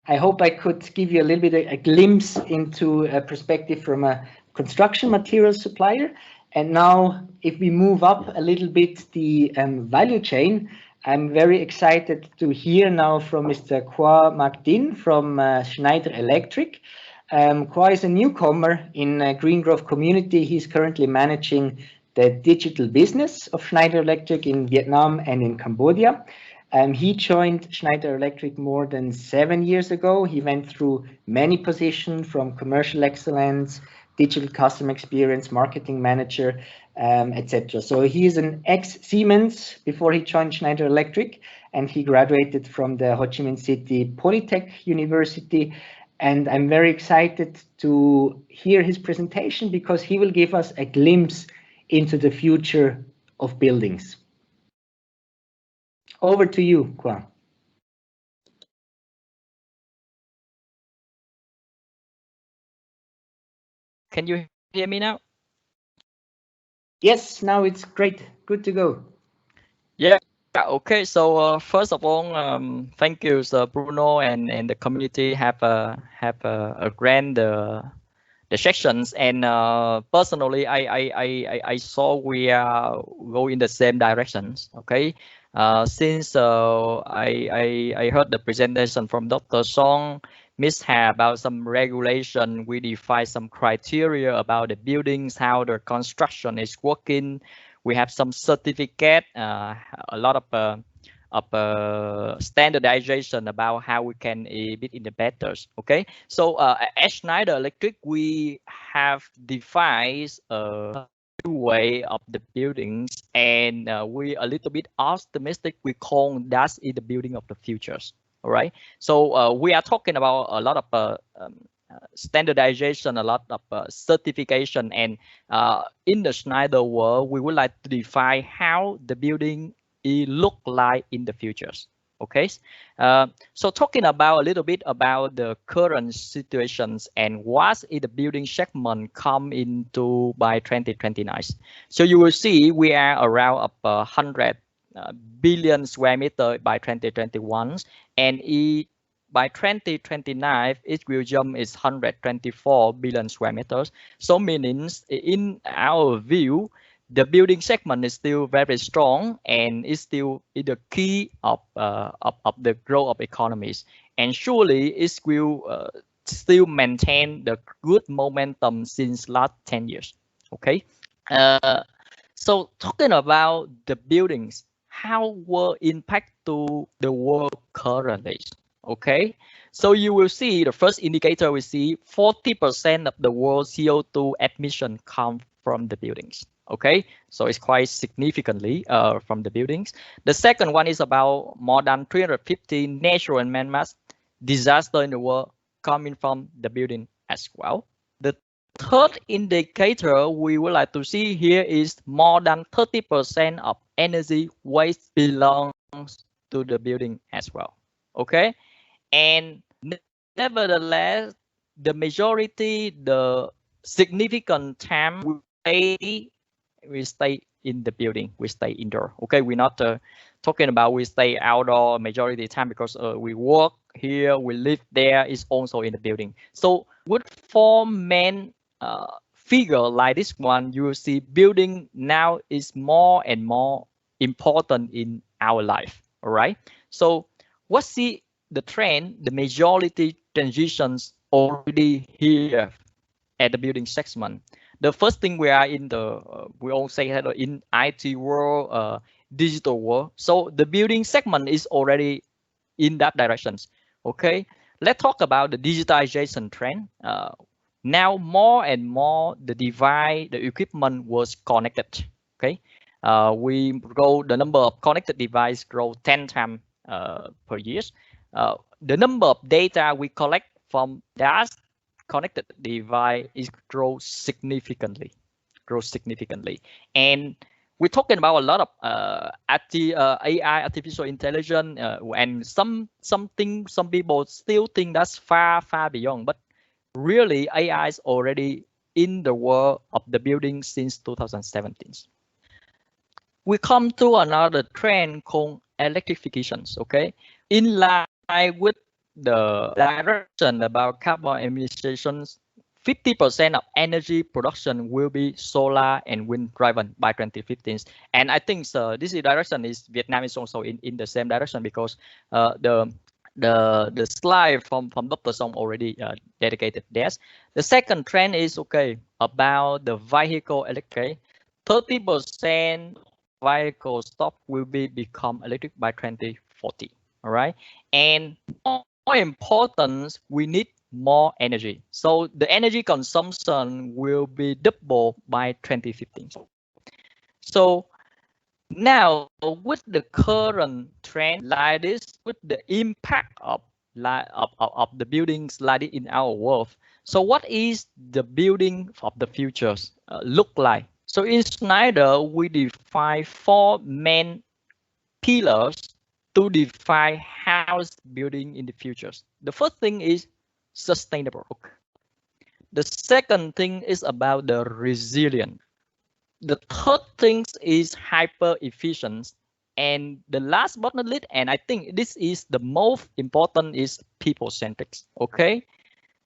I hope I could give you a little bit of a glimpse into a perspective from a construction materials supplier. And now, if we move up a little bit the value chain, I'm very excited to hear now from Mr. Kwa Magdin from Schneider Electric. Kwa is a newcomer in Green Grove community. He's currently managing the digital business of Schneider Electric in Vietnam and in Cambodia. He joined Schneider Electric more than 7 years ago. He went through many positions from commercial excellence, digital customer experience, marketing manager, etc. So he is an ex-Siemens before he joined Schneider Electric, and he graduated from the Ho Chi Minh City Polytech University. And I'm very excited to hear his presentation because he will give us a glimpse into the future of buildings. Over to you, Kwa. Can you hear me now? Yes, now it's great. Good to go. Yeah. Okay. So first of all, thank you, Sir Bruno, and the community have grant the sections. And personally, I saw we are go in the same directions. Okay. Since I heard the presentation from Dr. Song, Miss Ha, about some regulation, we define some criteria about the buildings, how the construction is working. We have some certificate, a lot of standardization about how we can be in the better. Okay, so at Schneider Electric, we have defined a way of the buildings, and we a little bit optimistic. We call that is the building of the futures. All right, so we are talking about a lot of standardization, a lot of certification, and in the Schneider world, we would like to define how the building look like in the futures. Okay, so talking about a little bit about the current situations and what is the building segment come into by 2029. So you will see we are around 100 billion square meter by 2021, and by 2029 it will jump is 124 billion square meters. So meaning in our view, the building segment is still very strong and is still the key of the growth of economies, and surely it will still maintain the good momentum since last 10 years. Okay, so talking about the buildings, how will impact to the world currently? Okay, so you will see the first indicator we see 40% of the world CO2 emission come from the buildings. Okay, so it's quite significantly from the buildings. The second one is about more than 350 natural and man-made disaster in the world coming from the building as well. The third indicator we would like to see here is more than 30% of energy waste belongs to the building as well. Okay, and nevertheless, the majority, the significant time we stay in the building, we stay indoor. Okay, we're not talking about we stay outdoor majority of the time because we work here, we live there, is also in the building. So with four main figure like this one, you will see building now is more and more important in our life. All right, so what's the trend? The majority transitions already here at the building segment. The first thing we are in the we all say that in IT world, digital world. So the building segment is already in that directions. Okay, let's talk about the digitization trend. Now more and more the device, the equipment was connected. Okay, we grow the number of connected devices grow 10 times per year. The number of data we collect from that connected device is grow significantly, and we're talking about a lot of AI, artificial intelligence, and some people still think that's far beyond, but really AI is already in the world of the building since 2017. We come to another trend called electrifications. Okay, in line with the direction about carbon emissions, 50% of energy production will be solar and wind driven by 2015. And I think this direction is Vietnam is also in the same direction, because the slide from Dr. Song already dedicated this. The second trend is about the vehicle electric. 30% vehicle stock will become electric by 2040. All right, and more important, we need more energy. So the energy consumption will be double by 2015. So now with the current trend like this, with the impact of the buildings like this in our world, so what is the building of the futures look like? So in Schneider, we define 4 main pillars to define house building in the futures. The first thing is sustainable. The second thing is about the resilient. The third thing is hyper efficient. And the last but not least, and I think this is the most important, is people centric. Okay.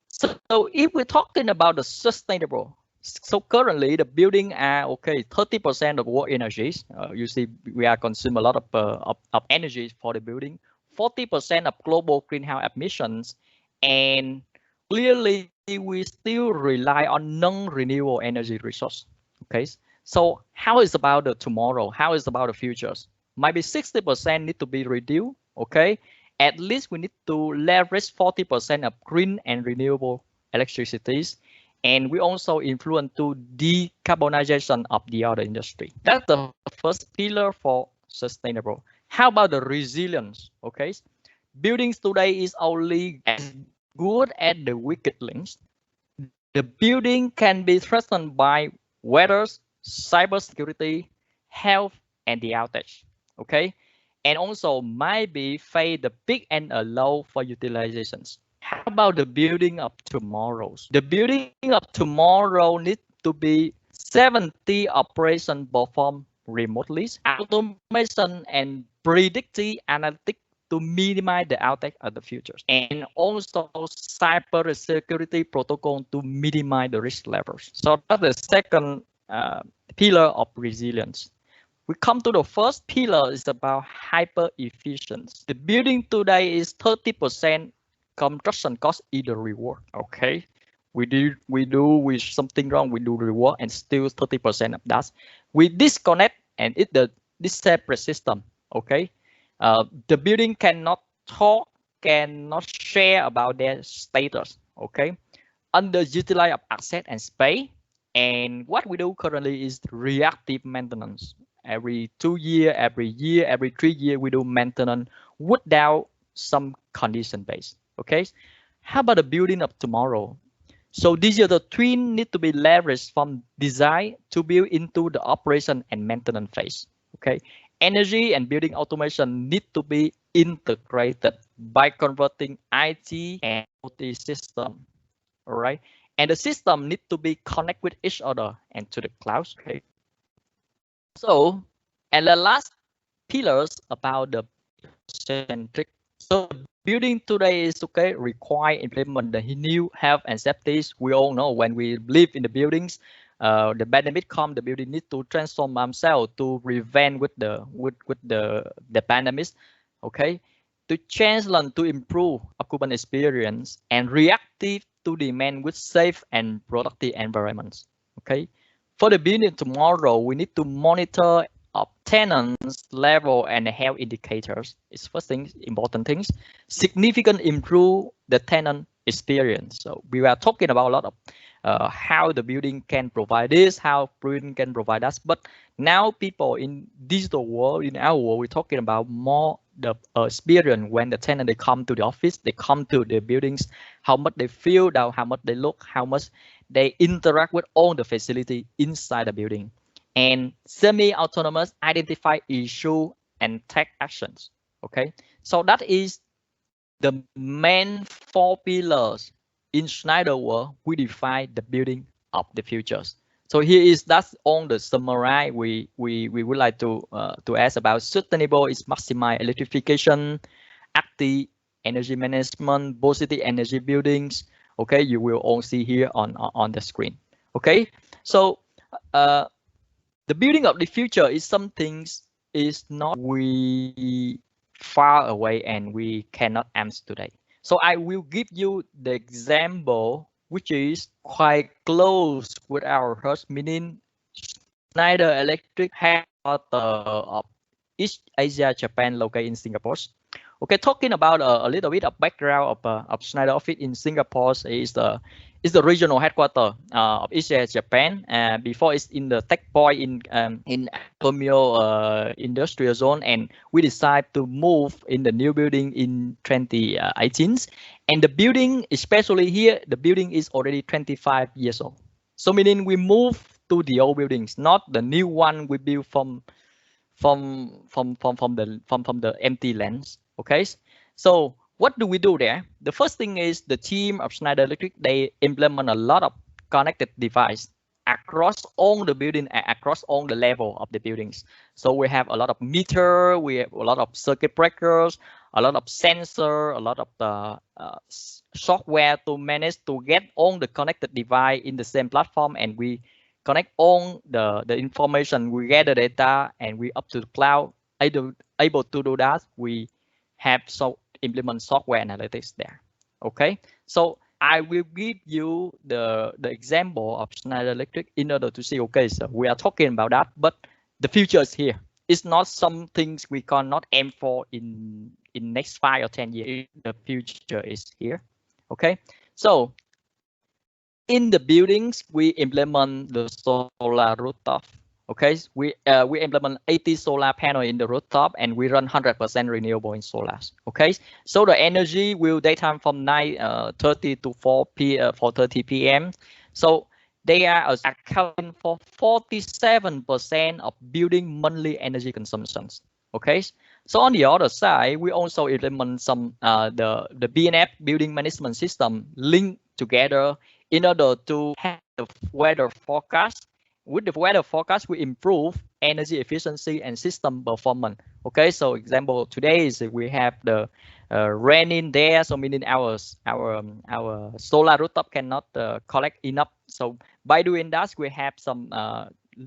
So if we're talking about the sustainable, so currently the building are 30% of work energies. You see, we are consume a lot of energy for the building. 40% of global greenhouse emissions, and clearly we still rely on non-renewable energy resource. Okay, so how is about the tomorrow? How is about the futures? Maybe 60% need to be reduced. Okay, at least we need to leverage 40% of green and renewable electricities. And we also influence to decarbonization of the other industry. That's the first pillar for sustainable. How about the resilience? Okay, buildings today is only as good as the weakest links. The building can be threatened by weather, cybersecurity, health, and the outage. Okay, and also maybe face the peak and a low for utilizations. How about the building of tomorrow? The building of tomorrow needs to be 70 operations performed remotely, automation and predictive analytics to minimize the outage of the future, and also cybersecurity protocol to minimize the risk levels. So that's the second pillar of resilience. We come to the first pillar, is about hyper efficiency. The building today is 30% construction cost either reward. Okay, we do with something wrong, we do reward, and still 30% of that we disconnect, and it this separate system. Okay, the building cannot talk, cannot share about their status. Okay, underutilize of asset and space. And what we do currently is reactive maintenance. Every 2 years, every year, every 3 years, we do maintenance without some condition base. Okay, how about the building of tomorrow? So digital twin need to be leveraged from design to build into the operation and maintenance phase. Okay, energy and building automation need to be integrated by converting IT and OT system. All right, and the system need to be connected with each other and to the cloud. Okay, so and the last pillars about the centric. So building today is require implement the new health and safety. We all know when we live in the buildings, the pandemic come, the building need to transform themselves to prevent with the pandemic. Okay, to change and to improve occupant experience and reactive to demand with safe and productive environments. Okay, for the building tomorrow, we need to monitor of tenants level and health indicators. It's first thing, important things. Significant improve the tenant experience. So we were talking about a lot of how the building can provide this, how building can provide that. But now people in digital world, in our world, we're talking about more the experience when the tenant they come to the office, they come to the buildings, how much they feel, how much they look, how much they interact with all the facility inside the building. And semi-autonomous identify issue and take actions. Okay, so that is the main 4 pillars in Schneider world. We define the building of the futures. So here is that's on the summary. We would like to ask about sustainable is maximize electrification, active energy management, positive energy buildings. Okay, you will all see here on the screen. Okay, so the building of the future is something is not we far away and we cannot answer today. So I will give you the example which is quite close with our heart, meaning Schneider Electric headquarters of East Asia Japan located in Singapore. Okay, talking about a little bit of background of Schneider office in Singapore is the regional headquarters of East Asia Japan. Before it's in the Tech Point in Tomio industrial zone, and we decided to move in the new building in 2018. And the building, especially here, the building is already 25 years old. So meaning we move to the old buildings, not the new one we built from the empty lands. Okay, so what do we do there? The first thing is the team of Schneider Electric, they implement a lot of connected device across all the building, across all the level of the buildings. So we have a lot of meter, we have a lot of circuit breakers, a lot of sensor, a lot of the software to manage to get all the connected device in the same platform, and we connect all the information, we get the data, and we up to the cloud. Able to do that, we have implement software analytics there. Okay, so I will give you the example of Schneider Electric in order to see, okay, so we are talking about that, but the future is here. It's not some things we cannot aim for in next 5 or 10 years. The future is here. Okay, so in the buildings we implement the solar rooftop. Okay, we implement 80 solar panel in the rooftop, and we run 100% renewable in solar. Okay, so the energy will daytime from 9:30 to 4:30 p.m. So they are accounting for 47% of building monthly energy consumptions. Okay, so on the other side, we also implement some the BNF building management system linked together in order to have the weather forecast. With the weather forecast, we improve energy efficiency and system performance. Okay, so example today is we have the raining there, so meaning our solar rooftop cannot collect enough. So by doing that, we have some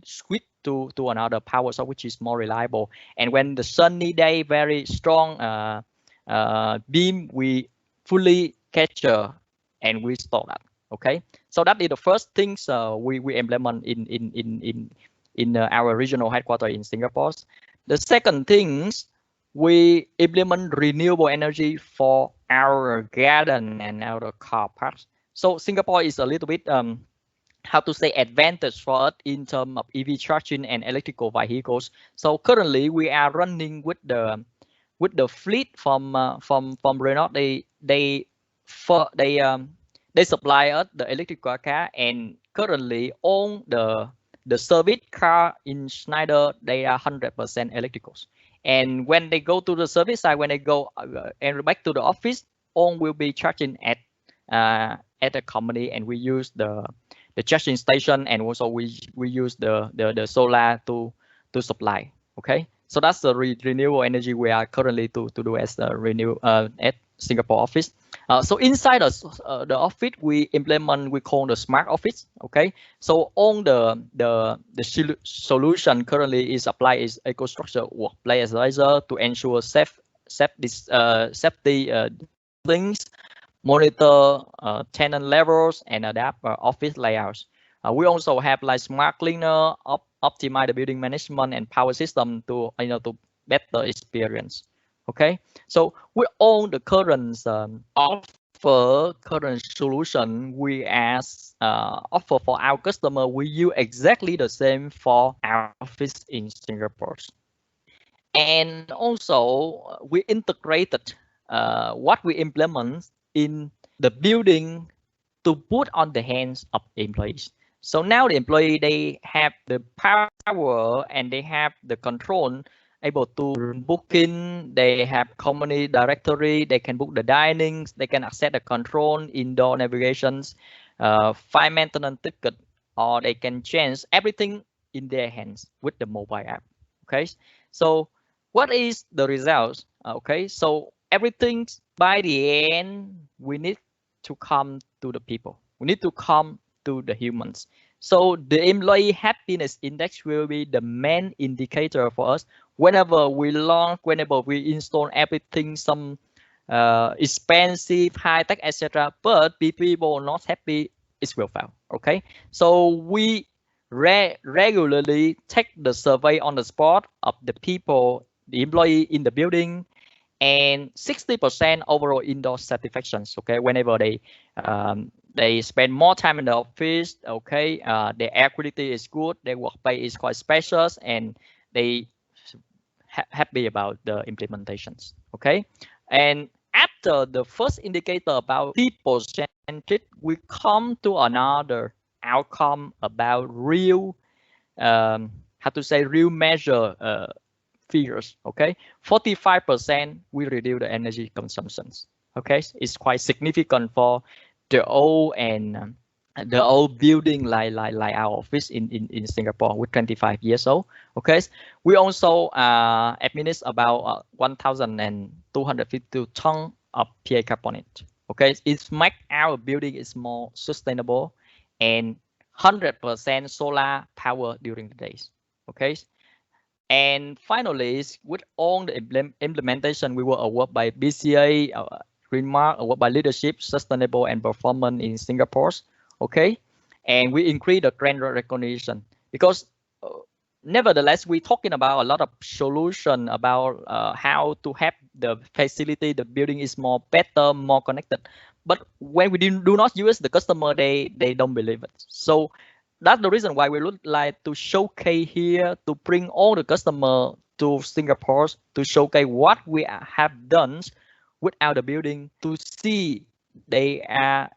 switch to another power source which is more reliable. And when the sunny day, very strong beam, we fully capture and we store that. Okay, so that is the first things we implement in our regional headquarters in Singapore. The second things, we implement renewable energy for our garden and our car parks. So Singapore is a little bit how to say advantage for us in terms of EV charging and electrical vehicles. So currently we are running with the fleet from Renault. They supply us the electrical car, and currently all the service car in Schneider, they are 100% electricals. And when they go to the service side, when they go and back to the office, all will be charging at the company, and we use the charging station, and also we use the solar to supply. Okay, so that's the renewable energy we are currently to do as the at Singapore office. So inside the office, we implement, we call the smart office. Okay, so all the solution currently is applied is EcoStruxure Workplace Advisor to ensure safety things, monitor tenant levels, and adapt office layouts. We also have like smart cleaner, optimize the building management and power system to to better experience. Okay, so with all the current current solution we offer for our customer, we use exactly the same for our office in Singapore. And also we integrated what we implement in the building to put on the hands of employees. So now the employee, they have the power and they have the control, able to booking, they have company directory, they can book the dinings, they can access the control, indoor navigations, file maintenance ticket, or they can change everything in their hands with the mobile app. Okay, so what is the results? Okay, so everything by the end, we need to come to the people. We need to come to the humans. So the employee happiness index will be the main indicator for us. Whenever we launch, whenever we install everything, some expensive, high tech, etc. But people not happy, it will fail. Okay, so we regularly take the survey on the spot of the people, the employee in the building, and 60% overall indoor satisfactions. Okay, whenever they spend more time in the office, okay, their air quality is good, their workplace is quite spacious, and they happy about the implementations. Okay, and after the first indicator about people centric, we come to another outcome about real, how to say, real measure figures. Okay, 45% we reduce the energy consumptions. Okay, it's quite significant for the old and the old building like our office in Singapore with 25 years old. Okay, we also administer about 1,252 tons of PA carbonate. Okay, it makes our building is more sustainable and 100% solar power during the days. Okay, and finally, with all the implementation, we were awarded by BCA, Green Mark, awarded by Leadership, Sustainable and Performance in Singapore. Okay, and we increase the brand recognition because nevertheless we're talking about a lot of solution about how to have the facility, the building is more better, more connected, but when we do not use the customer, they don't believe it. So that's the reason why we would like to showcase here, to bring all the customer to Singapore to showcase what we have done without the building, to see they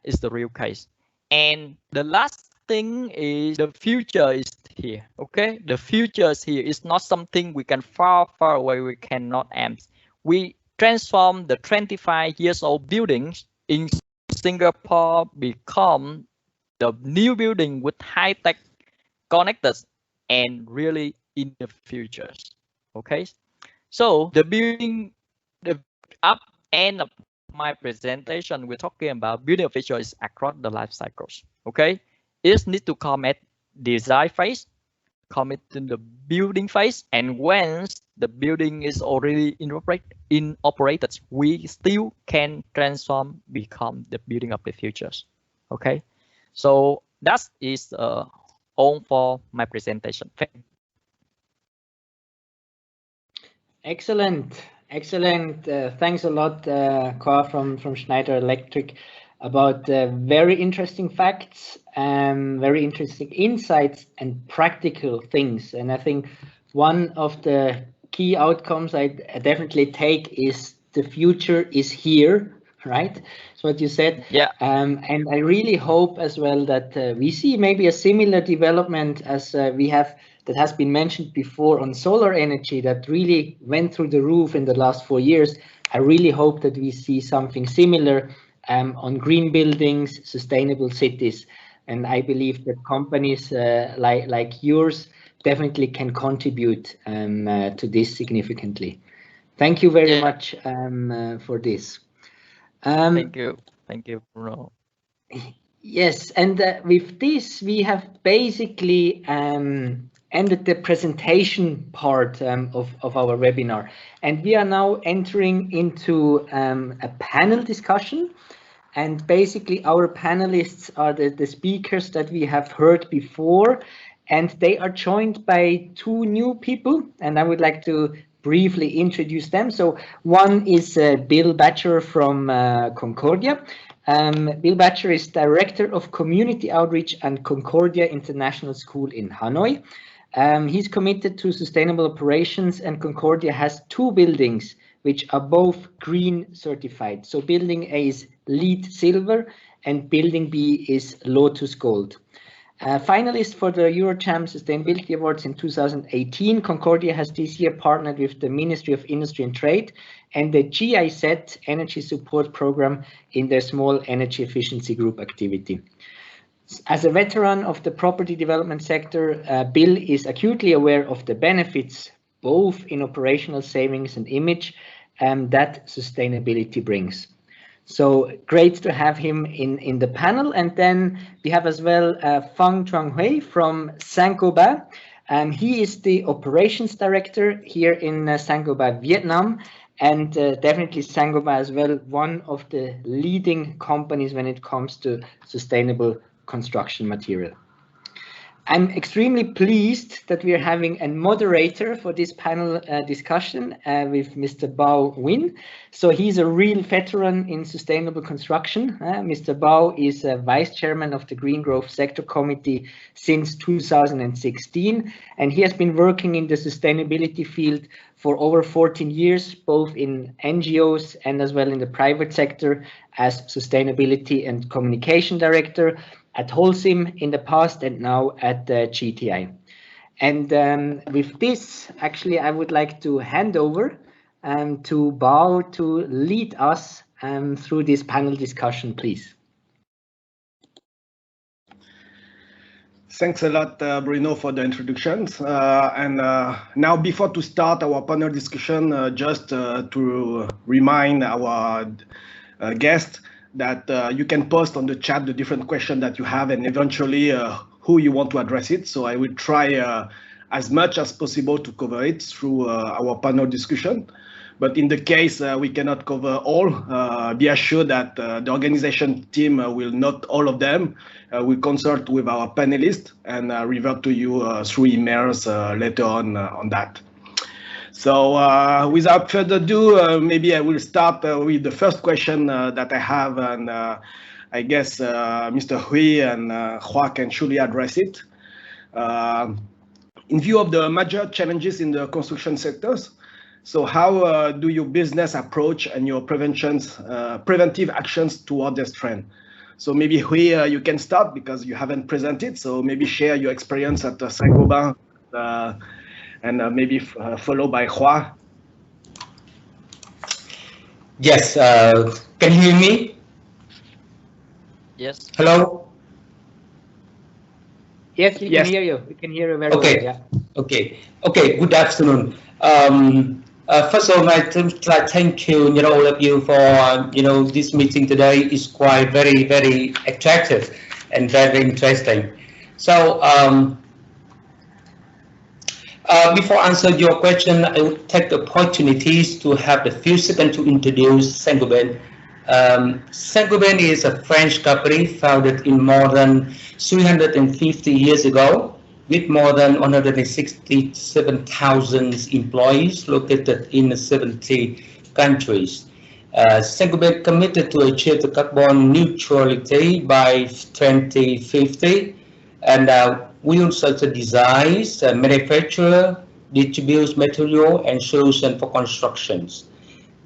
is the real case. And the last thing is the future is here. Okay, the future is here. It's not something we can far away, we cannot aim. We transform the 25 years old buildings in Singapore become the new building with high tech connectors and really in the futures. Okay, so the building, the up end of my presentation, we're talking about building features across the life cycles. Okay, it needs to come at design phase, come in the building phase, and once the building is already operated, we still can transform, become the building of the futures. Okay, so that is all for my presentation. Excellent. Excellent. Thanks a lot, Cor from Schneider Electric, about very interesting facts, very interesting insights and practical things. And I think one of the key outcomes I definitely take is the future is here, right? That's what you said. Yeah. And I really hope as well that we see maybe a similar development as we have, that has been mentioned before on solar energy, that really went through the roof in the last 4 years. I really hope that we see something similar on green buildings, sustainable cities. And I believe that companies like yours definitely can contribute to this significantly. Thank you very much for this. Thank you, Bruno. Yes, and with this, we have basically ended the presentation part of our webinar, and we are now entering into a panel discussion. And basically our panelists are the speakers that we have heard before, and they are joined by 2 new people, and I would like to briefly introduce them. So one is Bill Batcher from Concordia. Bill Batcher is Director of Community Outreach and Concordia International School in Hanoi. He's committed to sustainable operations, and Concordia has 2 buildings which are both green certified. So building A is LEED Silver and building B is Lotus Gold. Finalist for the Eurocham Sustainability Awards in 2018, Concordia has this year partnered with the Ministry of Industry and Trade and the GIZ Energy Support Program in their small energy efficiency group activity. As a veteran of the property development sector, Bill is acutely aware of the benefits, both in operational savings and image, that sustainability brings. So great to have him in the panel. And then we have as well Phang Truong Huy from Saint-Gobain. He is the operations director here in Saint-Gobain, Vietnam. And definitely Saint-Gobain as well, one of the leading companies when it comes to sustainable construction material. I'm extremely pleased that we are having a moderator for this panel discussion with Mr. Bao Nguyen. So he's a real veteran in sustainable construction. Mr. Bao is a vice chairman of the Green Growth Sector Committee since 2016, and he has been working in the sustainability field for over 14 years, both in NGOs and as well in the private sector as sustainability and communication director at Holcim in the past and now at GTI. And with this, actually, I would like to hand over to Bao to lead us through this panel discussion, please. Thanks a lot, Bruno, for the introductions. Now, before to start our panel discussion, just to remind our guests that you can post on the chat the different questions that you have and eventually who you want to address it. So I will try as much as possible to cover it through our panel discussion. But in the case we cannot cover all, be assured that the organization team will not all of them. We'll consult with our panelists and revert to you through emails later on that. So without further ado, maybe I will start with the first question that I have, and I guess Mr. Huy and Hua can surely address it. In view of the major challenges in the construction sectors, so how do your business approach and your preventive actions toward this trend? So maybe Huy, you can start because you haven't presented, so maybe share your experience at Saint-Gobain. And maybe followed by Hua. Yes, can you hear me? Yes. Hello? Yes, we can hear you. We can hear you very well. Yeah. Okay, good afternoon. First of all, I'd like to thank you, all of you for, this meeting today is quite very attractive and very interesting. So, before answering your question, I will take the opportunities to have a few seconds to introduce Saint-Gobain. Saint-Gobain is a French company founded in more than 350 years ago, with more than 167,000 employees located in 70 countries. Saint-Gobain committed to achieve the carbon neutrality by 2050, and we also design, manufacture, distribute material and solution for constructions,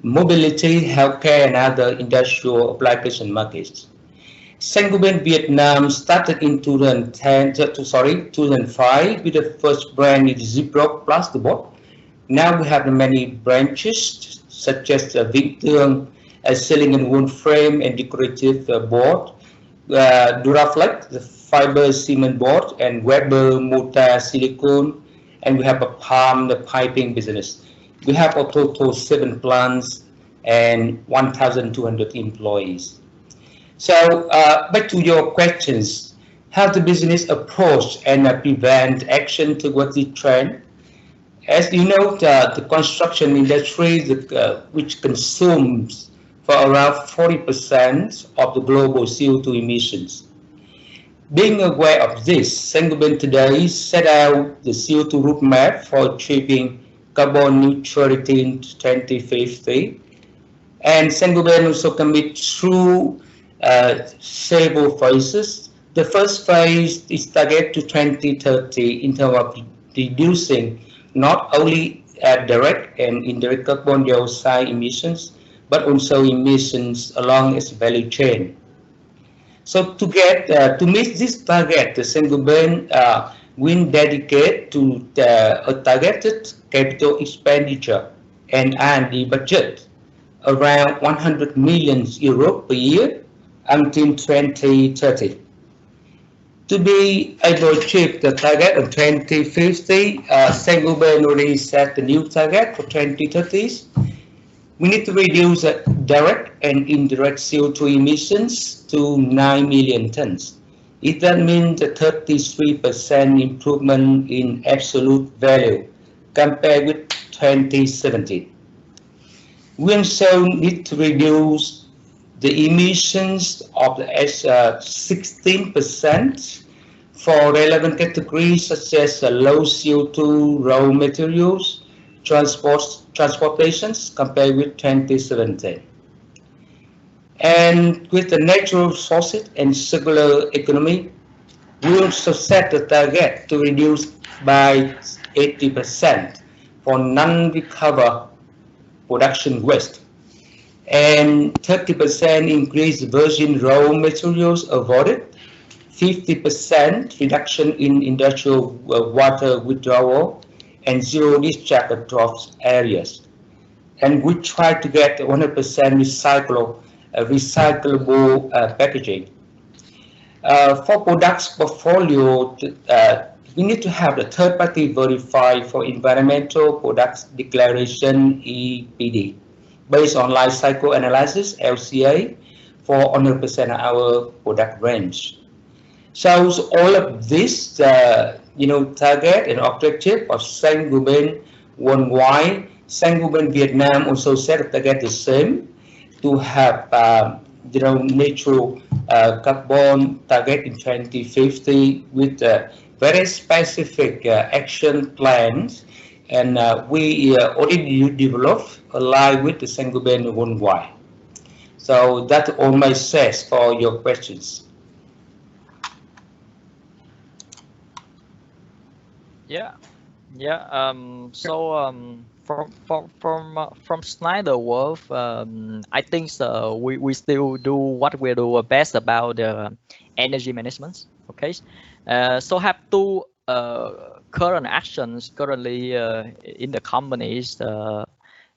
mobility, healthcare, and other industrial application markets. Saint-Gobain Vietnam started in 2005 with the first brand in Ziploc plasterboard. Now we have many branches such as Tương, ceiling and wood frame and decorative board, Duraflex, the fiber cement board, and Weber mortar silicone, and we have a Palm, the piping business. We have a total 7 plants and 1,200 employees. So back to your questions, how the business approach and prevent action towards the trend. As you know, the construction industry, which consumes for around 40% of the global CO2 emissions. Being aware of this, Saint-Gobain today set out the CO2 roadmap for achieving carbon neutrality in 2050. And Saint-Gobain also commit through several phases. The first phase is target to 2030 in terms of reducing not only direct and indirect carbon dioxide emissions, but also emissions along its value chain. So to meet this target, the Saint-Gobain will dedicate to a targeted capital expenditure and R&D budget around 100 million euros per year until 2030. To be able to achieve the target of 2050, Saint-Gobain already set the new target for 2030. We need to reduce direct and indirect CO2 emissions to 9 million tons. If that means a 33% improvement in absolute value compared with 2017. We also need to reduce the emissions of the 16% for relevant categories such as low CO2 raw materials, transportations compared with 2017. And with the natural resources and circular economy, we also set the target to reduce by 80% for non-recover production waste, and 30% increase virgin raw materials avoided, 50% reduction in industrial water withdrawal, and zero discharge across areas. And we try to get 100% recyclable packaging. For products portfolio, we need to have the third party verified for environmental products declaration EPD based on life cycle analysis LCA for 100% of our product range. So all of this, target and objective of Saint-Gobain worldwide. Saint-Gobain Vietnam also set a target the same to have natural carbon target in 2050 with very specific action plans, and we already developed aligned with the Saint-Gobain worldwide. So that's all my says for your questions. From Snyder Wolf, I think so. We still do what we do best about the energy management. Okay, so have two current actions currently in the companies.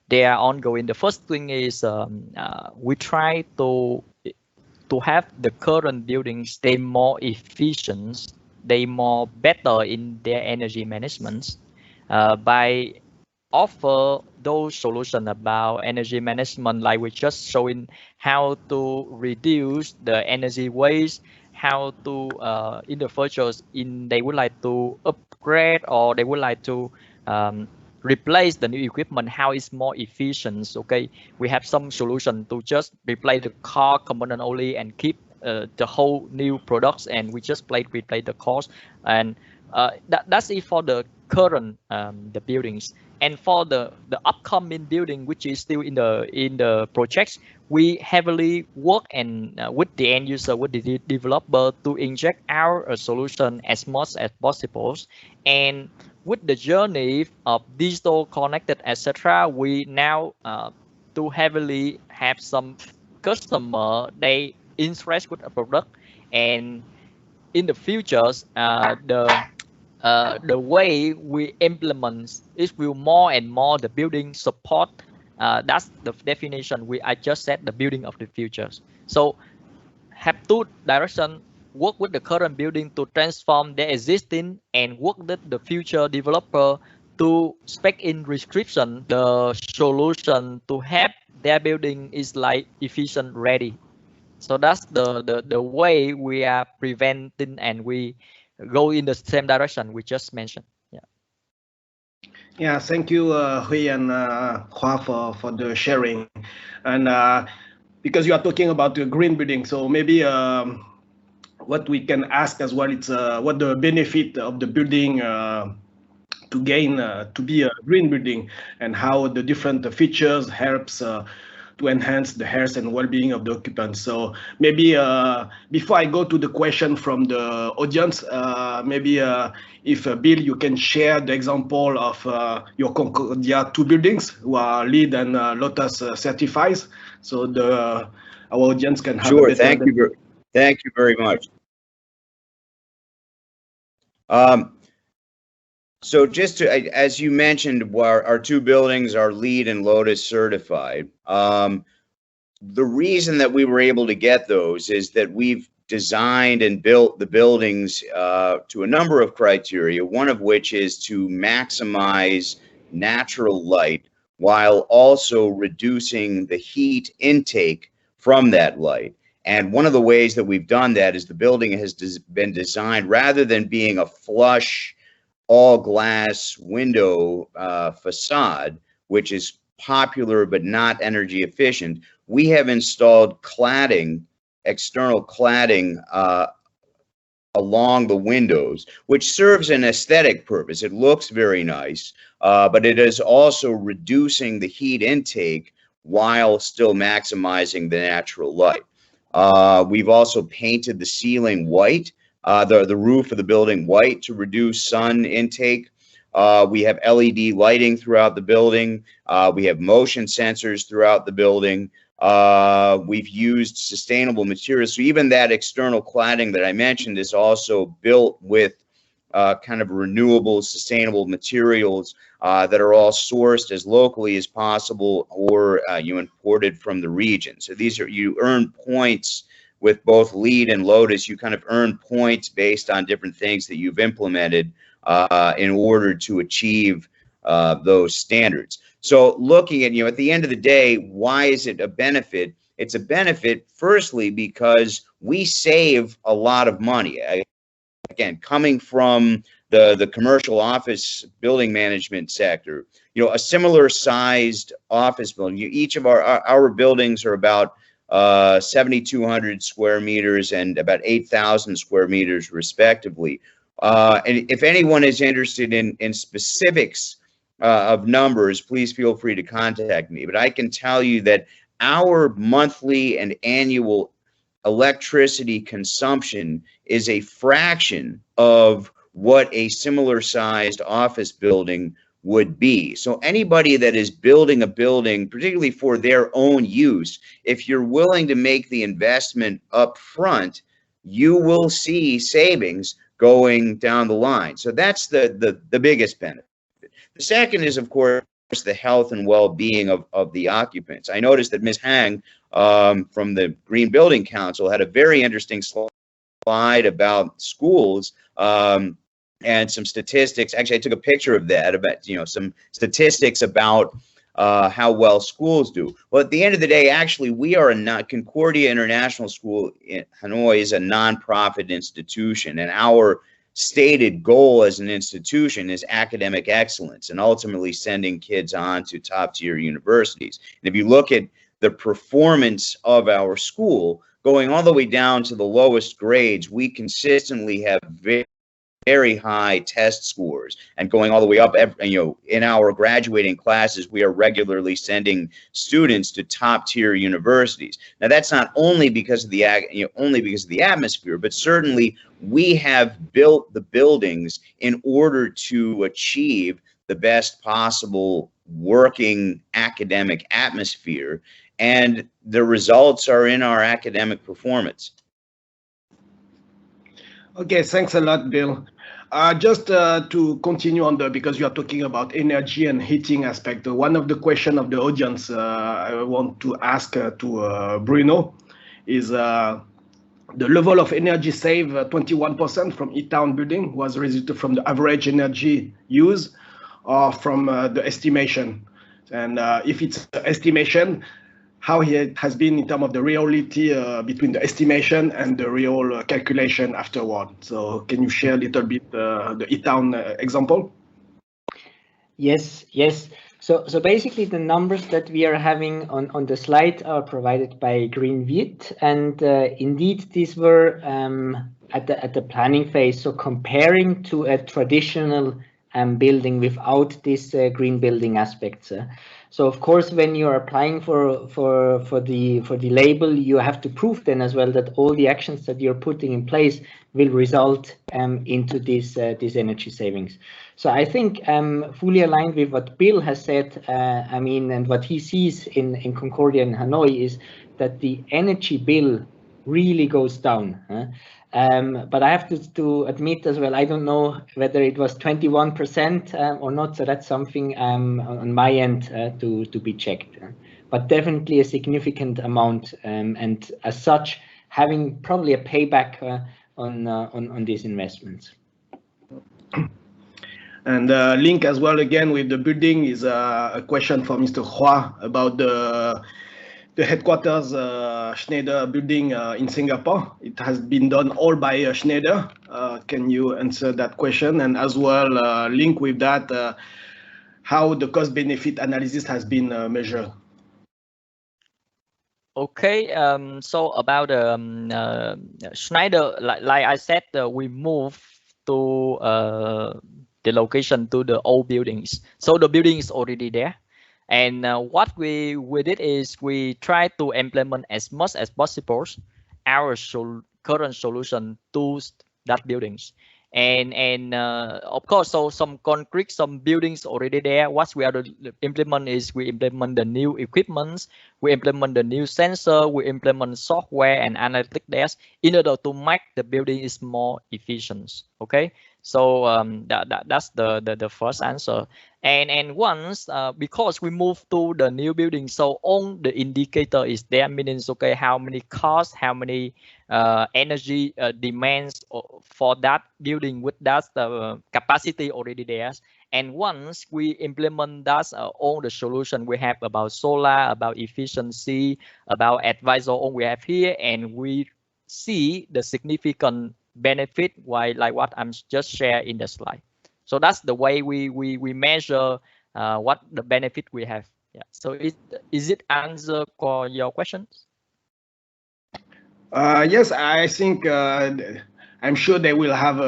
They are ongoing. The first thing is we try to have the current buildings stay more efficient. They more better in their energy management by offer those solutions about energy management, like we just showing how to reduce the energy waste, how to in the future they would like to upgrade or they would like to replace the new equipment, how it's more efficient. Okay, we have some solution to just replace the car component only and keep the whole new products, and we just replace the cost, and that's it for the current the buildings. And for the upcoming building, which is still in the projects, we heavily work and with the end user, with the developer, to inject our solution as much as possible. And with the journey of digital connected, etc., we now to heavily have some customer they interest with a product, and in the futures the way we implement it will more and more the building support. That's the definition I just said, the building of the futures. So have two directions: work with the current building to transform their existing, and work with the future developer to spec in description the solution to have their building is like efficient ready. So that's the way we are preventing, and we go in the same direction we just mentioned. Yeah, thank you, Huy and Hua for the sharing. And because you are talking about the green building, so maybe what we can ask as well, it's what the benefit of the building to gain to be a green building, and how the different features helps to enhance the health and well-being of the occupants. So maybe before I go to the question from the audience, maybe if Bill, you can share the example of your Concordia 2 buildings who are LEED and Lotus certifies, so our audience can have. Sure, thank you very much. So just to, as you mentioned, our 2 buildings are LEED and Lotus certified. The reason that we were able to get those is that we've designed and built the buildings to a number of criteria, one of which is to maximize natural light while also reducing the heat intake from that light. And one of the ways that we've done that is the building has been designed, rather than being a flush all glass window facade, which is popular but not energy efficient, we have installed cladding, external cladding along the windows, which serves an aesthetic purpose. It looks very nice, but it is also reducing the heat intake while still maximizing the natural light. We've also painted the ceiling white, the roof of the building white, to reduce sun intake. We have LED lighting throughout the building. We have motion sensors throughout the building. We've used sustainable materials. So even that external cladding that I mentioned is also built with kind of renewable, sustainable materials that are all sourced as locally as possible, or you imported from the region. So these are, you earn points with both LEED and Lotus. You kind of earn points based on different things that you've implemented in order to achieve those standards. So looking at, at the end of the day, why is it a benefit? It's a benefit, firstly, because we save a lot of money. Again, coming from the commercial office building management sector, a similar sized office building, each of our buildings are about 7,200 square meters and about 8,000 square meters respectively. And if anyone is interested in specifics of numbers, please feel free to contact me. But I can tell you that our monthly and annual electricity consumption is a fraction of what a similar sized office building would be. So anybody that is building a building, particularly for their own use, if you're willing to make the investment up front, you will see savings going down the line. So that's the biggest benefit. The second is, of course, the health and well-being of the occupants. I noticed that Ms. Hang from the Green Building Council had a very interesting slide about schools and some statistics. Actually, I took a picture of that, about some statistics about how well schools do. Well, at the end of the day, actually, we are Concordia International School in Hanoi is a nonprofit institution, and our stated goal as an institution is academic excellence and ultimately sending kids on to top-tier universities. And if you look at the performance of our school, going all the way down to the lowest grades, we consistently have very high test scores, and going all the way up, in our graduating classes, we are regularly sending students to top-tier universities. Now, that's not only because of the atmosphere, but certainly we have built the buildings in order to achieve the best possible working academic atmosphere, and the results are in our academic performance. Okay, thanks a lot, Bill. Just to continue on because you are talking about energy and heating aspect, one of the questions of the audience I want to ask to Bruno is the level of energy saved 21% from E-Town building was resulted from the average energy use or from the estimation. And if it's estimation, how it has been in terms of the reality between the estimation and the real calculation afterward. So can you share a little bit the E-Town example? Yes. So basically the numbers that we are having on the slide are provided by Green Viet, and indeed these were at the planning phase, so comparing to a traditional building without this green building aspects. So of course, when you are applying for the label, you have to prove then as well that all the actions that you're putting in place will result into this energy savings. So I think fully aligned with what Bill has said. And what he sees in Concordia and Hanoi is that the energy bill really goes down. But I have to admit as well, I don't know whether it was 21% or not. So that's something on my end to be checked. But definitely a significant amount, and as such, having probably a payback on these investments. And link as well again with the building is a question for Mr. Hua about the headquarters Schneider building in Singapore. It has been done all by Schneider. Can you answer that question? And as well link with that how the cost benefit analysis has been measured. Okay, so about Schneider, like I said, we moved to the location to the old buildings. So the building is already there. And what we did is we tried to implement as much as possible our current solution to that buildings. And of course, so some concrete, some buildings already there. What we are to implement is we implement the new equipments, we implement the new sensor, we implement software and analytic desk in order to make the building is more efficient. Okay, so that's the first answer. And once because we move to the new building, so on the indicator is there, means okay, how many costs, how many energy demands for that building with that capacity already there. And once we implement that all the solution we have about solar, about efficiency, about advisor on we have here, and we see the significant benefit like what I'm just shared in the slide. So that's the way we measure what the benefit we have. Yeah. So is it answer for your questions? Yes, I think I'm sure they will have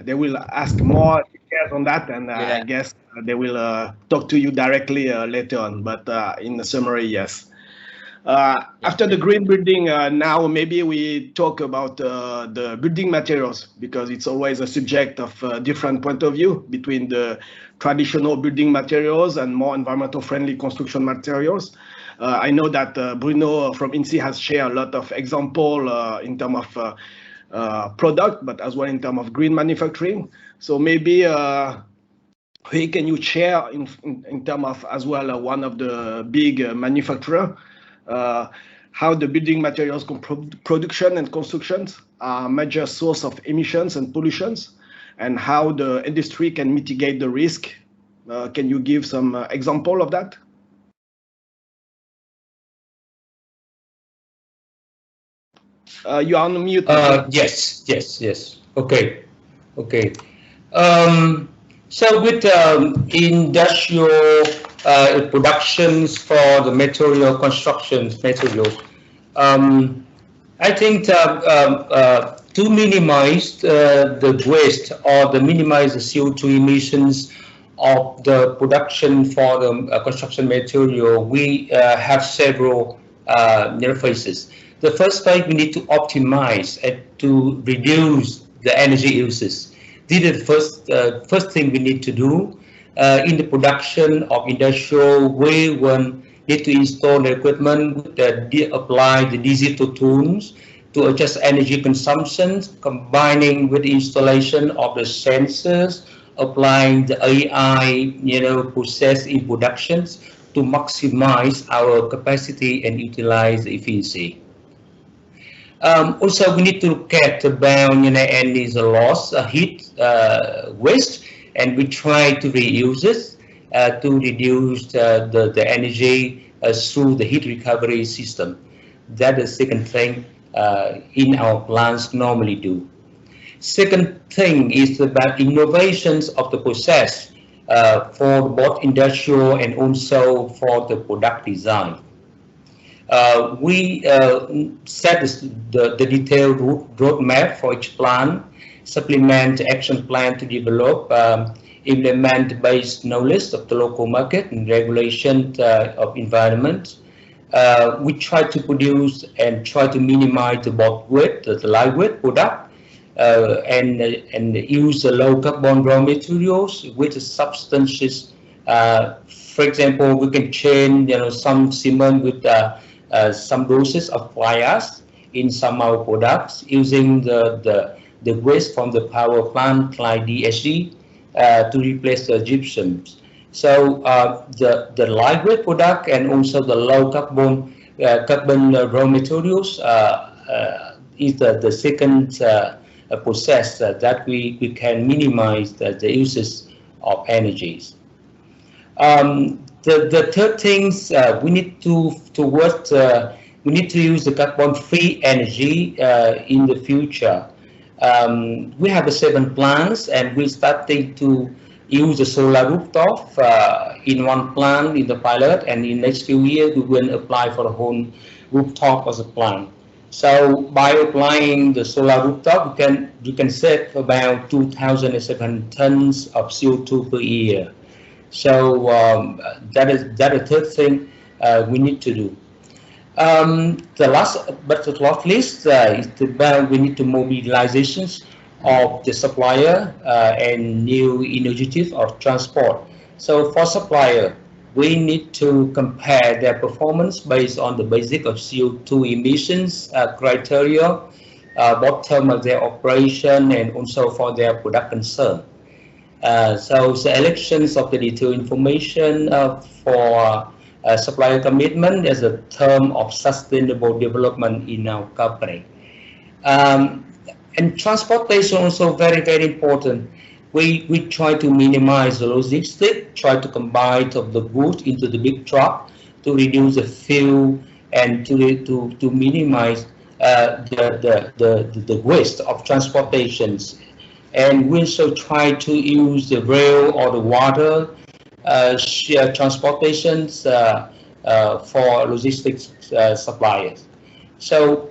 they will ask more details on that, and Yeah. I guess they will talk to you directly later on. But in the summary, yes. After the green building, now maybe we talk about the building materials, because it's always a subject of different point of view between the traditional building materials and more environmental friendly construction materials. I know that Bruno from INSEE has shared a lot of example in terms of product, but as well in terms of green manufacturing. So maybe can you share in terms of as well one of the big manufacturer, how the building materials production and constructions are major source of emissions and pollutions, and how the industry can mitigate the risk? Can you give some example of that? You are on mute. Yes. Okay. So with industrial productions for the material constructions materials, I think to minimize the waste or to minimize the CO2 emissions of the production for the construction material, we have several phases. The first phase, we need to optimize and to reduce the energy uses. This is the first thing we need to do. In the production of industrial, we will need to install the equipment that apply the digital tools to adjust energy consumption, combining with the installation of the sensors, applying the AI, process in productions to maximize our capacity and utilize the efficiency. Also, we need to look at about any loss, heat, waste, and we try to reuse it to reduce the energy through the heat recovery system. That is the second thing in our plants normally do. Second thing is about innovations of the process for both industrial and also for the product design. We set the detailed roadmap for each plant, supplement the action plan to develop, implement based knowledge of the local market and regulation of environment. We try to produce and try to minimize the bulk weight, the lightweight product, and use the low carbon raw materials with the substances. For example, we can change some cement with some doses of fly ash in some of our products using the waste from the power plant like DSG to replace the gypsum. So the lightweight product and also the low carbon raw materials is the second process that we can minimize the uses of energies. The third things we need to we need to use the carbon-free energy in the future. We have 7 plants, and we starting to use the solar rooftop in one plant in the pilot, and in the next few years we will apply for the whole rooftop as a plant. So by applying the solar rooftop, you can save about 2,700 tons of CO2 per year. So that is the third thing we need to do. The last but not least is we need to mobilizations of the supplier and new initiatives of transport. So for supplier, we need to compare their performance based on the basic of CO2 emissions criteria, both term of their operation and also for their product concern. So the elections of the detailed information for supplier commitment as a term of sustainable development in our company. And transportation also very, very important. We try to minimize the logistics, try to combine of the goods into the big truck to reduce the fuel and to minimize the waste of transportations. And we also try to use the rail or the water share transportations for logistics suppliers. So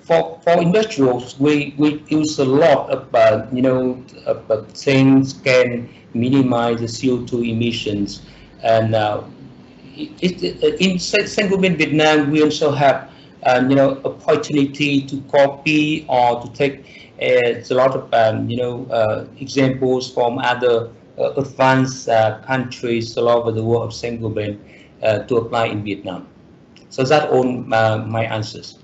for industrials, we use a lot of things can minimize the CO2 emissions. And in Saint-Gobain, Vietnam, we also have opportunity to copy or to take a lot of examples from other advanced countries all over the world of Saint-Gobain to apply in Vietnam. So that's all my answers.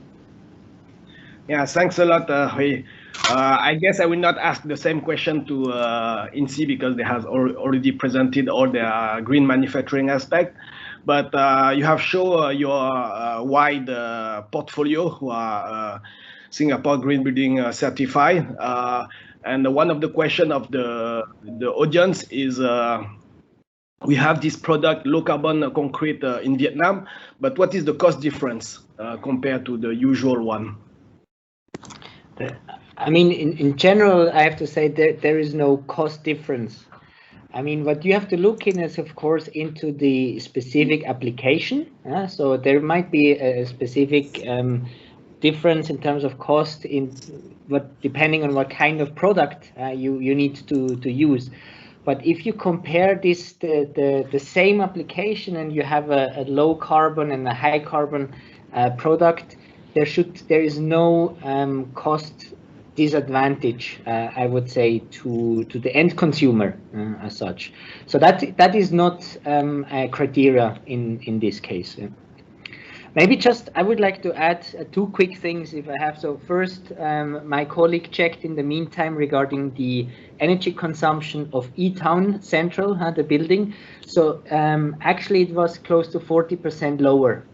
Yeah, thanks a lot, Huy. I guess I will not ask the same question to INSEE because they have already presented all their green manufacturing aspect. But you have shown your wide portfolio who are Singapore Green Building certified. And one of the questions of the audience is, we have this product, low carbon concrete in Vietnam, but what is the cost difference compared to the usual one? I mean, in general, I have to say that there is no cost difference. I mean, what you have to look in is, of course, into the specific application. So there might be a specific difference in terms of cost depending on what kind of product you need to use. But if you compare the same application and you have a low carbon and a high carbon product, there is no cost disadvantage, I would say, to the end consumer as such. So that is not a criteria in this case. Maybe just I would like to add 2 quick things if I have. So first, my colleague checked in the meantime regarding the energy consumption of E-Town Central, the building. So actually it was close to 40% lower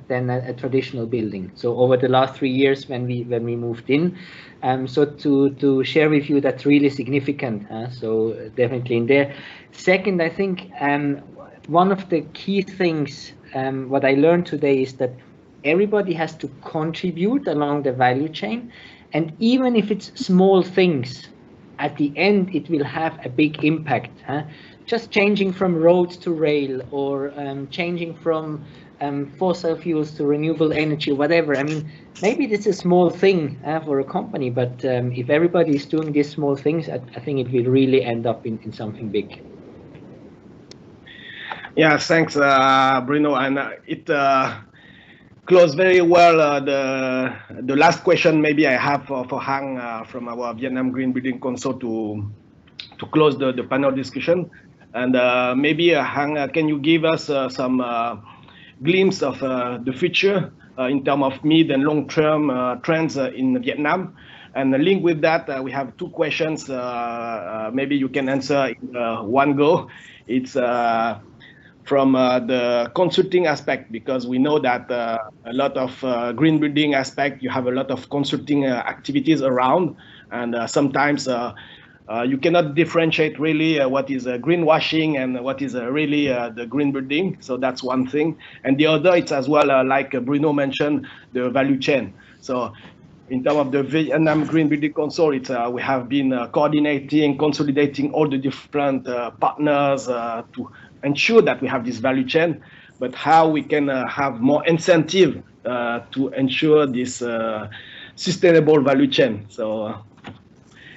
than a traditional building. So over the last 3 years when we moved in. So to share with you, that's really significant. So definitely in there. Second, I think one of the key things what I learned today is that everybody has to contribute along the value chain, and even if it's small things, at the end it will have a big impact. Just changing from road to rail, or changing from fossil fuels to renewable energy, whatever. I mean, maybe it's a small thing for a company, but if everybody is doing these small things, I think it will really end up in something big. Yeah, thanks, Bruno. And it closed very well the last question maybe I have for Hang from our Vietnam Green Building Council to close the panel discussion. And maybe Hang, can you give us some glimpse of the future in terms of mid and long-term trends in Vietnam? And linked with that, we have 2 questions. Maybe you can answer in one go. It's from the consulting aspect, because we know that a lot of green building aspect, you have a lot of consulting activities around, and sometimes You cannot differentiate really what is greenwashing and what is really the green building. So that's one thing. And the other, it's as well, like Bruno mentioned, the value chain. So in terms of the Vietnam Green Building Council, we have been coordinating, consolidating all the different partners to ensure that we have this value chain, but how we can have more incentive to ensure this sustainable value chain. So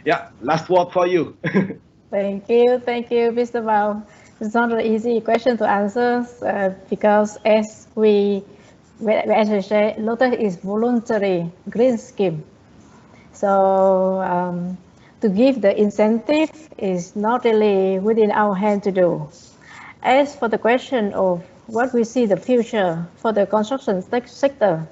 yeah, last word for you. Thank you, Mr. Bao. It's not an easy question to answer because as we say, Lotus is voluntary green scheme. So to give the incentive is not really within our hand to do. As for the question of what we see the future for the construction sector,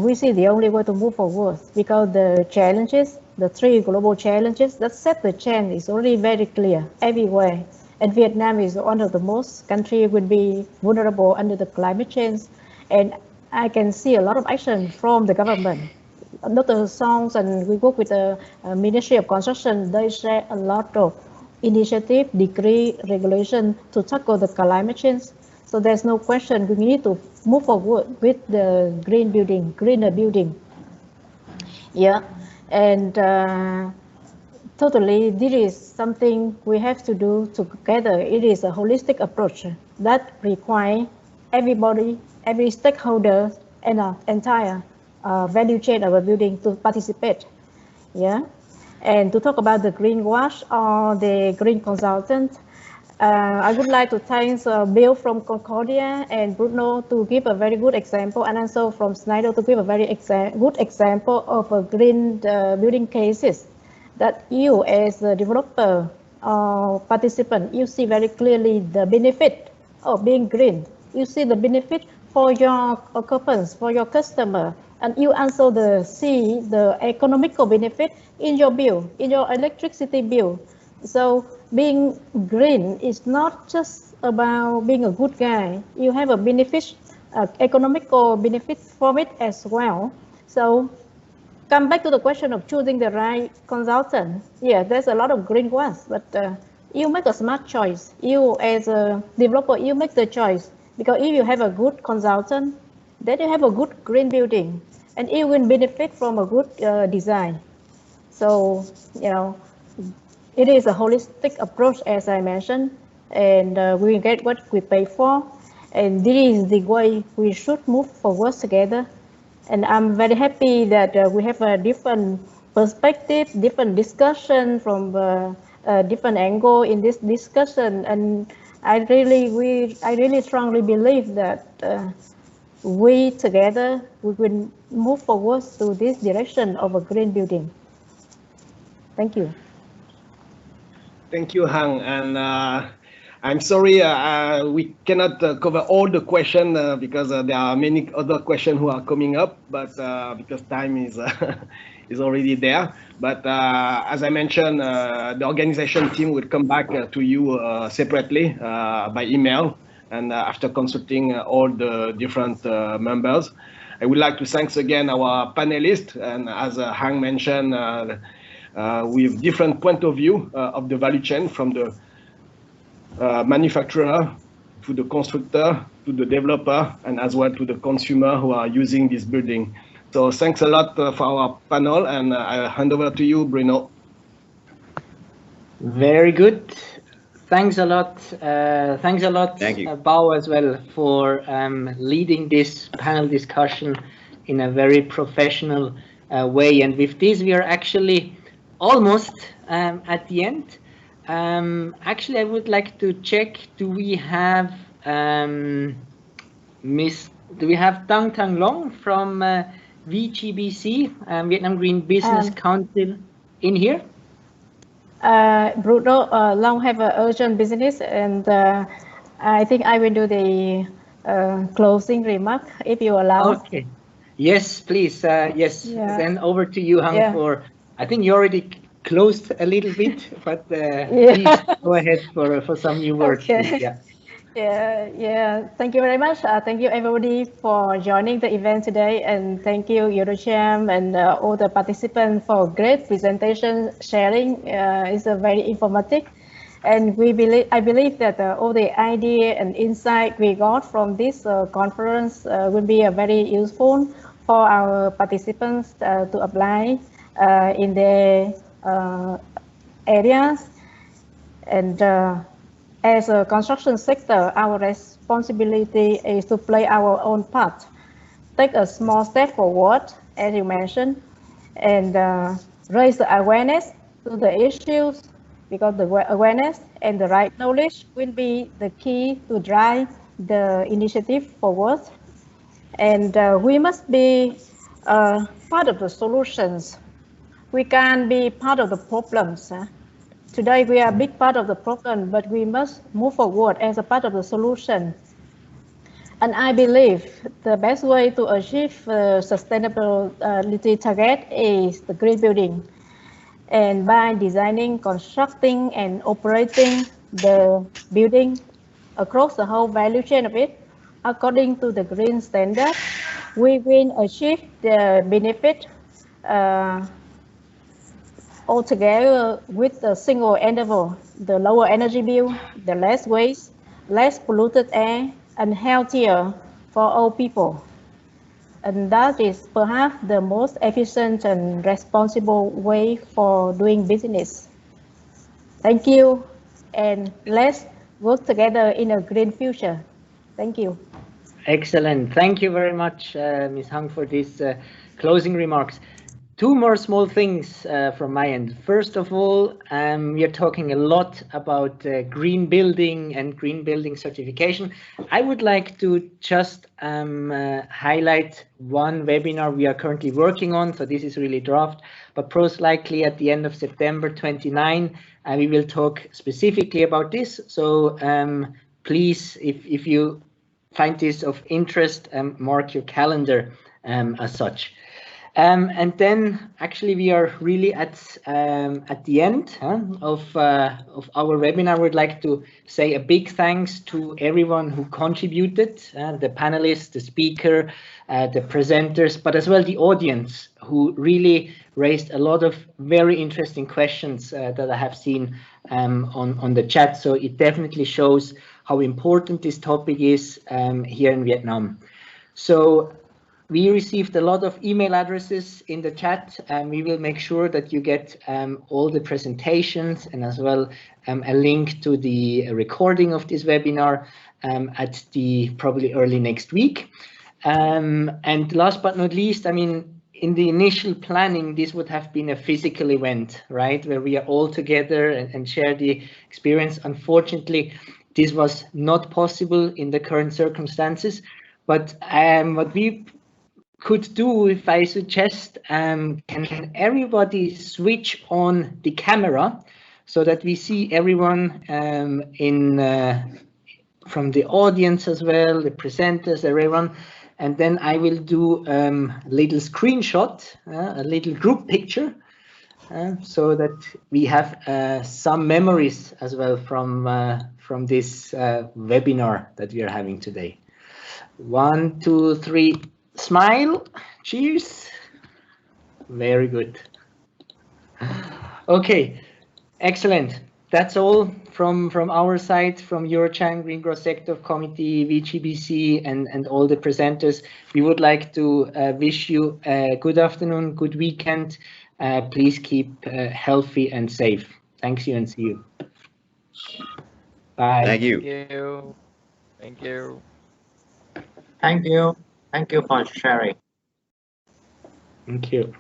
we see the only way to move forward because the challenges, the three global challenges that set the trend is already very clear everywhere. And Vietnam is one of the most country would be vulnerable under the climate change. And I can see a lot of action from the government. Dr. Songs and we work with the Ministry of Construction, they share a lot of initiative, decree, regulation to tackle the climate change. So there's no question we need to move forward with the green building, greener building. Yeah, and totally this is something we have to do together. It is a holistic approach that requires everybody, every stakeholder and an entire value chain of a building to participate. Yeah, and to talk about the greenwash or the green consultant, I would like to thank Bill from Concordia and Bruno to give a very good example, and also from Snyder to give a very good example of a green building cases that you as a developer or participant, you see very clearly the benefit of being green. You see the benefit for your occupants, for your customer, and you also see the economical benefit in your bill, in your electricity bill. So being green is not just about being a good guy. You have a benefit, economical benefit from it as well. So come back to the question of choosing the right consultant. Yeah, there's a lot of green ones, but you make a smart choice. You as a developer, you make the choice because if you have a good consultant, then you have a good green building and you will benefit from a good design. So, you know, it is a holistic approach, as I mentioned, and we get what we pay for. And this is the way we should move forward together. And I'm very happy that we have a different perspective, different discussion from different angle in this discussion. And I really strongly believe that we together we will move forward to this direction of a green building. Thank you. Thank you, Hang. And I'm sorry we cannot cover all the questions because there are many other questions who are coming up, but because time is is already there. But as I mentioned, the organization team will come back to you separately by email and after consulting all the different members. I would like to thank again our panelists, and as Hang mentioned, with different point of view of the value chain, from the manufacturer to the constructor to the developer and as well to the consumer who are using this building. So thanks a lot for our panel, and I'll hand over to you, Bruno. Very good. Thanks a lot. Thanks a lot, Bao, as well, for leading this panel discussion in a very professional way. And with this, we are actually almost at the end. Actually, I would like to check, do we have Tang Thang Long from VGBC, Vietnam Green Business Council, in here? Bruno Long have an urgent business, and I think I will do the closing remark if you allow. Okay. Yes, please. Yes. Yeah. Then over to you, Hang, for. I think you already closed a little bit, but please go ahead for some new words. Okay. Yeah. Yeah. Thank you very much. Thank you everybody for joining the event today, and thank you Eurocham and all the participants for great presentation sharing. It's a very informative, and I believe that all the idea and insight we got from this conference will be very useful for our participants to apply in their areas. And as a construction sector, our responsibility is to play our own part. Take a small step forward, as you mentioned, and raise the awareness to the issues, because the awareness and the right knowledge will be the key to drive the initiative forward. And we must be part of the solutions. We can't be part of the problems. Today we are a big part of the problem, but we must move forward as a part of the solution. And I believe the best way to achieve sustainability target is the green building. And by designing, constructing, and operating the building across the whole value chain of it, according to the green standard, we will achieve the benefit altogether with the single endeavor: the lower energy bill, the less waste, less polluted air, and healthier for all people. And that is perhaps the most efficient and responsible way for doing business. Thank you, and let's work together in a green future. Thank you. Excellent. Thank you very much, Ms. Hung, for these closing remarks. Two more small things from my end. First of all, we are talking a lot about green building and green building certification. I would like to just highlight one webinar we are currently working on. So this is really draft, but most likely at the end of September 29, we will talk specifically about this. So please, if you find this of interest, mark your calendar as such. And then actually we are really at the end of our webinar. I would like to say a big thanks to everyone who contributed, the panelists, the speaker, the presenters, but as well the audience, who really raised a lot of very interesting questions that I have seen on the chat. So it definitely shows how important this topic is here in Vietnam. So we received a lot of email addresses in the chat, and we will make sure that you get all the presentations and as well a link to the recording of this webinar at the probably early next week. And last but not least, I mean, in the initial planning, this would have been a physical event, right, where we are all together and share the experience. Unfortunately, this was not possible in the current circumstances, but what we could do, if I suggest, can everybody switch on the camera so that we see everyone from the audience as well, the presenters, everyone, and then I will do a little screenshot, a little group picture, so that we have some memories as well from this webinar that we are having today. 1, 2, 3. Smile, cheers. Very good. Okay, excellent. That's all from our side, from Eurocham Green Growth Sector Committee, VGBC, and all the presenters. We would like to wish you a good afternoon, good weekend. Please keep healthy and safe. Thanks you and see you. Bye. Thank you. Thank you. Thank you. Thank you. Thank you for sharing. Thank you.